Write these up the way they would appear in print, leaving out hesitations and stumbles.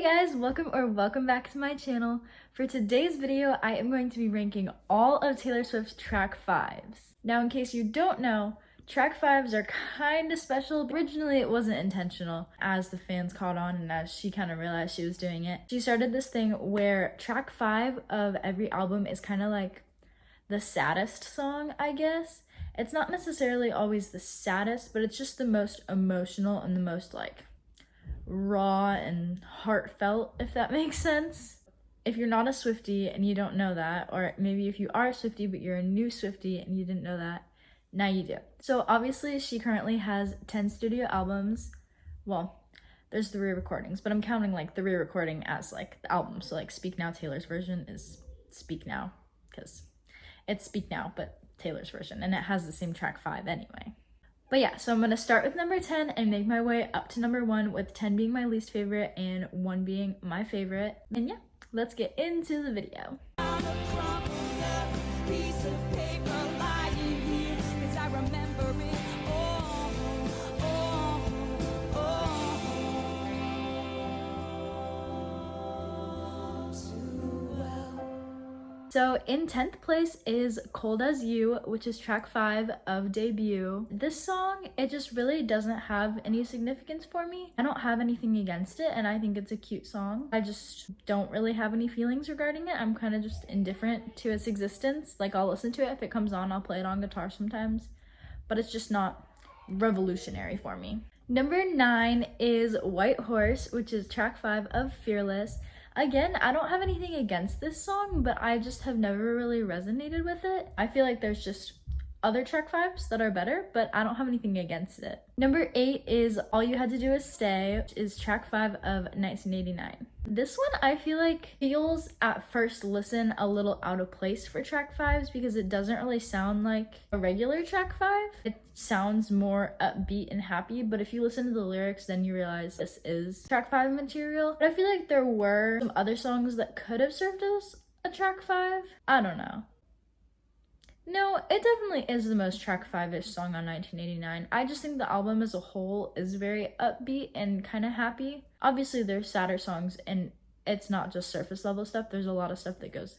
guys, welcome back to my channel. For today's video, I am going to be ranking all of Taylor Swift's track 5s. Now, in case you don't know, track 5s are kind of special. Originally, it wasn't intentional. As the fans caught on and as she kind of realized she was doing it, she started this thing where track 5 of every album is kind of like the saddest song, I guess. It's not necessarily always the saddest, but it's just the most emotional and the most like raw and heartfelt, if that makes sense. If you're not a Swiftie and you don't know that, or maybe if you are a Swiftie but you're a new Swiftie and you didn't know that, now you do. So obviously she currently has 10 studio albums. Well, there's the re-recordings, but I'm counting like the re-recording as like the album. So like Speak Now, Taylor's version is Speak Now, because it's Speak Now, but Taylor's version, and it has the same track 5 anyway. But yeah, so I'm gonna start with number 10 and make my way up to number 1, with 10 being my least favorite and 1 being my favorite. And yeah, let's get into the video. So in 10th place is Cold As You, which is track 5 of Debut. This song, it just really doesn't have any significance for me. I don't have anything against it, and I think it's a cute song. I just don't really have any feelings regarding it. I'm kind of just indifferent to its existence. Like, I'll listen to it if it comes on, I'll play it on guitar sometimes, but it's just not revolutionary for me. Number 9 is White Horse, which is track 5 of Fearless. Again, I don't have anything against this song, but I just have never really resonated with it. I feel like there's just other track 5s that are better, but I don't have anything against it. Number 8 is All You Had to Do Is Stay, which is track 5 of 1989. This one I feel like feels at first listen a little out of place for track 5s because it doesn't really sound like a regular track 5. It sounds more upbeat and happy, but if you listen to the lyrics, then you realize this is track 5 material. But I feel like there were some other songs that could have served as a track 5. I don't know. No, it definitely is the most track 5-ish song on 1989. I just think the album as a whole is very upbeat and kind of happy. Obviously, there's sadder songs, and it's not just surface level stuff. There's a lot of stuff that goes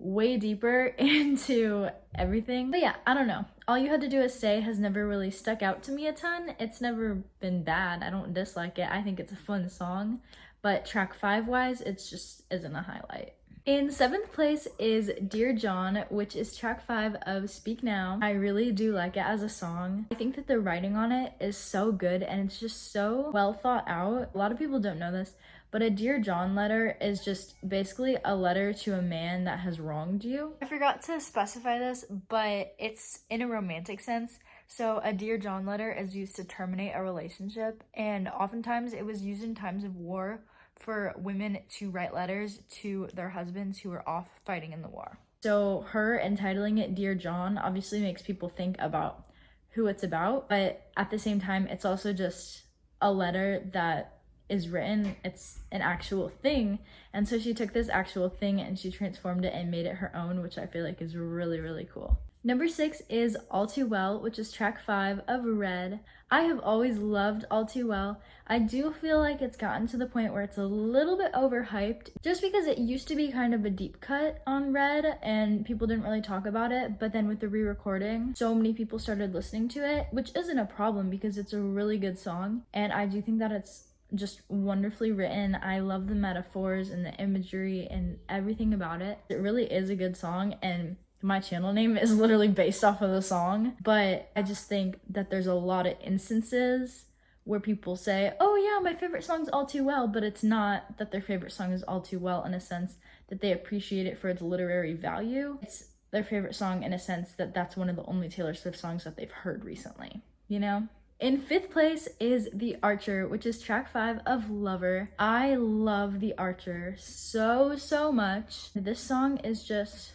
way deeper into everything. But yeah, I don't know. All You Had to Do Is Stay has never really stuck out to me a ton. It's never been bad. I don't dislike it. I think it's a fun song. But track 5-wise, it just isn't a highlight. In 7th place is Dear John, which is track 5 of Speak Now. I really do like it as a song. I think that the writing on it is so good and it's just so well thought out. A lot of people don't know this, but a Dear John letter is just basically a letter to a man that has wronged you. I forgot to specify this, but it's in a romantic sense. So a Dear John letter is used to terminate a relationship, and oftentimes it was used in times of war for women to write letters to their husbands who were off fighting in the war. So her entitling it Dear John obviously makes people think about who it's about, but at the same time, it's also just a letter that is written. It's an actual thing. And so she took this actual thing and she transformed it and made it her own, which I feel like is really, really cool. Number 6 is All Too Well, which is track 5 of Red. I have always loved All Too Well. I do feel like it's gotten to the point where it's a little bit overhyped, just because it used to be kind of a deep cut on Red and people didn't really talk about it, but then with the re-recording, so many people started listening to it, which isn't a problem because it's a really good song, and I do think that it's just wonderfully written. I love the metaphors and the imagery and everything about it. It really is a good song, and my channel name is literally based off of the song, but I just think that there's a lot of instances where people say, oh yeah, my favorite song's All Too Well, but it's not that their favorite song is All Too Well in a sense that they appreciate it for its literary value. It's their favorite song in a sense that that's one of the only Taylor Swift songs that they've heard recently, you know? In 5th place is The Archer, which is track 5 of Lover. I love The Archer so much. This song is just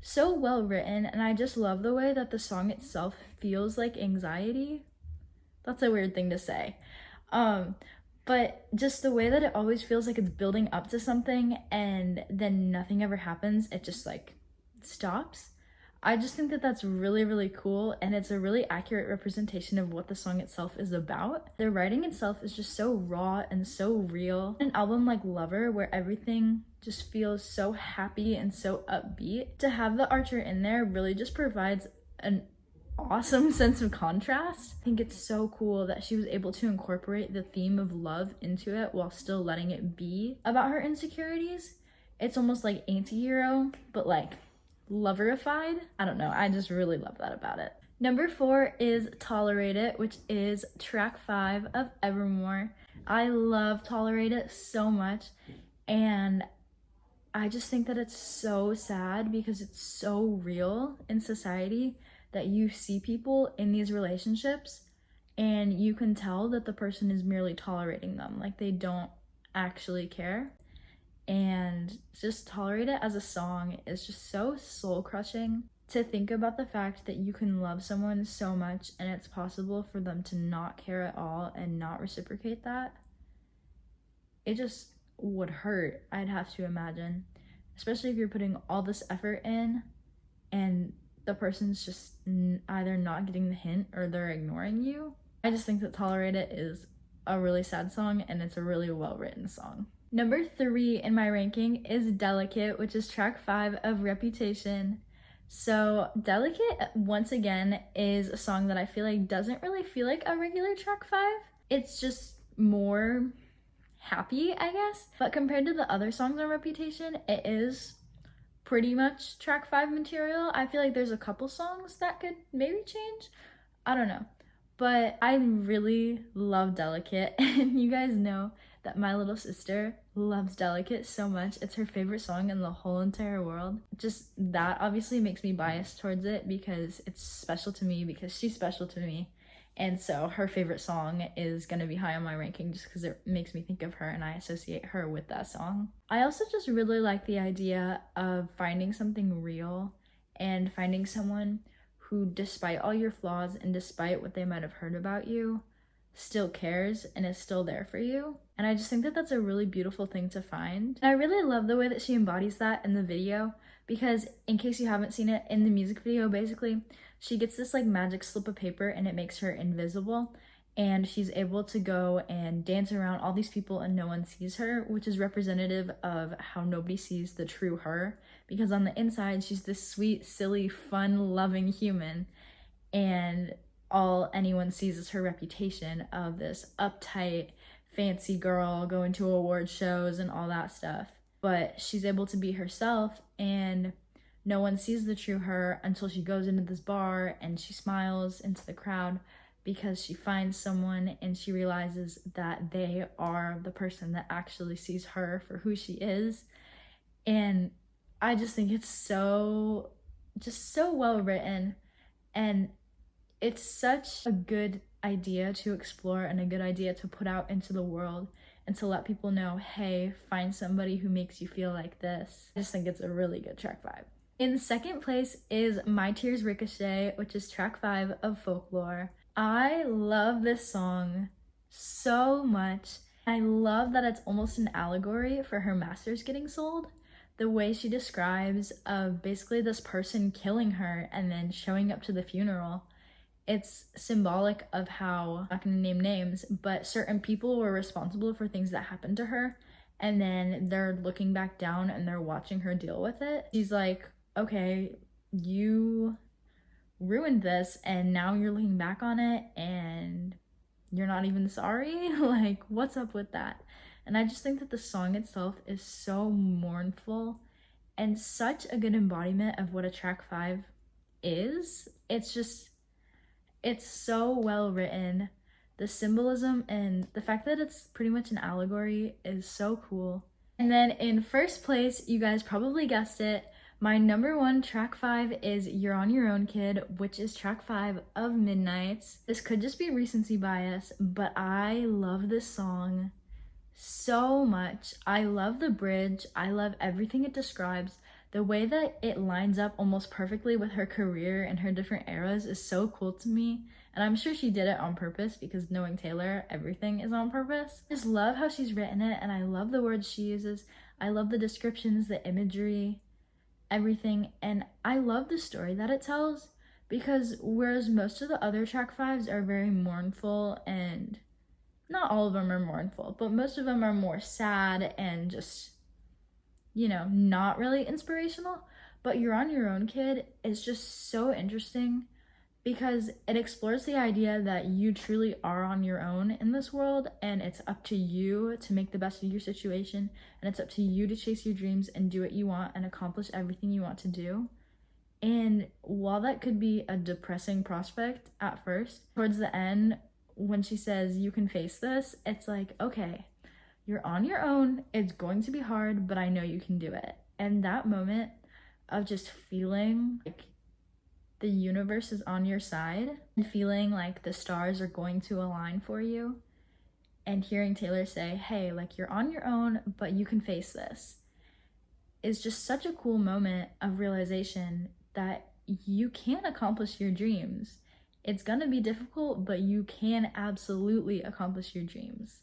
so well written, and I just love the way that the song itself feels like anxiety. That's a weird thing to say. But just the way that it always feels like it's building up to something and then nothing ever happens, it just like stops. I just think that that's really, really cool, and it's a really accurate representation of what the song itself is about. The writing itself is just so raw and so real. An album like Lover, where everything just feels so happy and so upbeat, to have the Archer in there really just provides an awesome sense of contrast. I think it's so cool that she was able to incorporate the theme of love into it while still letting it be about her insecurities. It's almost like anti-hero, but like loverified. I don't know, I just really love that about it. Number 4 is Tolerate It, which is track 5 of Evermore. I love Tolerate It so much, and I just think that it's so sad because it's so real in society that you see people in these relationships and you can tell that the person is merely tolerating them, like they don't actually care. And just Tolerate It as a song is just so soul crushing to think about the fact that you can love someone so much and it's possible for them to not care at all and not reciprocate that. It just would hurt, I'd have to imagine, especially if you're putting all this effort in and the person's just either not getting the hint or they're ignoring you. I just think that Tolerate It is a really sad song and it's a really well written song. Number 3 in my ranking is Delicate, which is track 5 of Reputation. So Delicate, once again, is a song that I feel like doesn't really feel like a regular track 5. It's just more happy, I guess. But compared to the other songs on Reputation, it is pretty much track 5 material. I feel like there's a couple songs that could maybe change. I don't know. But I really love Delicate, and you guys know that my little sister loves Delicate so much. It's her favorite song in the whole entire world. Just that obviously makes me biased towards it because it's special to me, because she's special to me. And so her favorite song is gonna be high on my ranking just because it makes me think of her and I associate her with that song. I also just really like the idea of finding something real and finding someone who, despite all your flaws and despite what they might have heard about you, still cares and is still there for you. And I just think that that's a really beautiful thing to find. And I really love the way that she embodies that in the video, because in case you haven't seen it, in the music video, basically, she gets this like magic slip of paper and it makes her invisible. And she's able to go and dance around all these people and no one sees her, which is representative of how nobody sees the true her. Because on the inside, she's this sweet, silly, fun, loving human. And all anyone sees is her reputation of this uptight, fancy girl going to award shows and all that stuff. But she's able to be herself, and no one sees the true her until she goes into this bar and she smiles into the crowd because she finds someone and she realizes that they are the person that actually sees her for who she is. And I just think it's so well written, and it's such a good idea to explore and a good idea to put out into the world and to let people know, hey, find somebody who makes you feel like this. I just think it's a really good track 5. In second place is My Tears Ricochet, which is track 5 of Folklore. I love this song so much. I love that it's almost an allegory for her masters getting sold. The way she describes of basically this person killing her and then showing up to the funeral. It's symbolic of how, I'm not going to name names, but certain people were responsible for things that happened to her, and then they're looking back down and they're watching her deal with it. She's like, okay, you ruined this and now you're looking back on it and you're not even sorry? Like, what's up with that? And I just think that the song itself is so mournful and such a good embodiment of what a track 5 is. It's so well written. The symbolism and the fact that it's pretty much an allegory is so cool. And then in first place, you guys probably guessed it, my number 1 track 5 is You're On Your Own Kid, which is track 5 of Midnight's. This could just be recency bias, but I love this song so much. I love the bridge. I love everything it describes. The way that it lines up almost perfectly with her career and her different eras is so cool to me. And I'm sure she did it on purpose, because knowing Taylor, everything is on purpose. I just love how she's written it, and I love the words she uses. I love the descriptions, the imagery, everything. And I love the story that it tells, because whereas most of the other track fives are very mournful, and not all of them are mournful, but most of them are more sad and just, you know, not really inspirational. But You're on Your Own, Kid is just so interesting because it explores the idea that you truly are on your own in this world, and it's up to you to make the best of your situation, and it's up to you to chase your dreams and do what you want and accomplish everything you want to do. And while that could be a depressing prospect at first, towards the end, when she says you can face this, it's like, okay, you're on your own, it's going to be hard, but I know you can do it. And that moment of just feeling like the universe is on your side and feeling like the stars are going to align for you, and hearing Taylor say, hey, like, you're on your own, but you can face this, is just such a cool moment of realization that you can accomplish your dreams. It's gonna be difficult, but you can absolutely accomplish your dreams.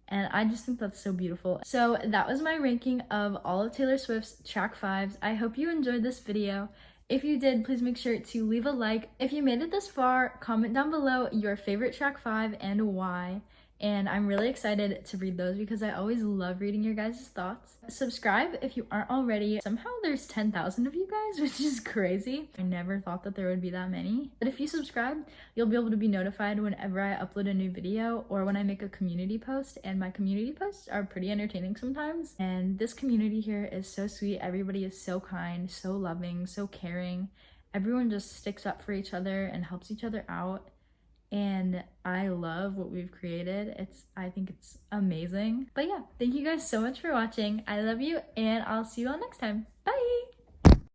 And I just think that's so beautiful. So that was my ranking of all of Taylor Swift's track fives. I hope you enjoyed this video. If you did, please make sure to leave a like. If you made it this far, comment down below your favorite track five and why. And I'm really excited to read those because I always love reading your guys' thoughts. Subscribe if you aren't already. Somehow there's 10,000 of you guys, which is crazy. I never thought that there would be that many. But if you subscribe, you'll be able to be notified whenever I upload a new video or when I make a community post. And my community posts are pretty entertaining sometimes. And this community here is so sweet. Everybody is so kind, so loving, so caring. Everyone just sticks up for each other and helps each other out. And I love what we've created. I think it's amazing. But yeah, thank you guys so much for watching. I love you, and I'll see you all next time. Bye!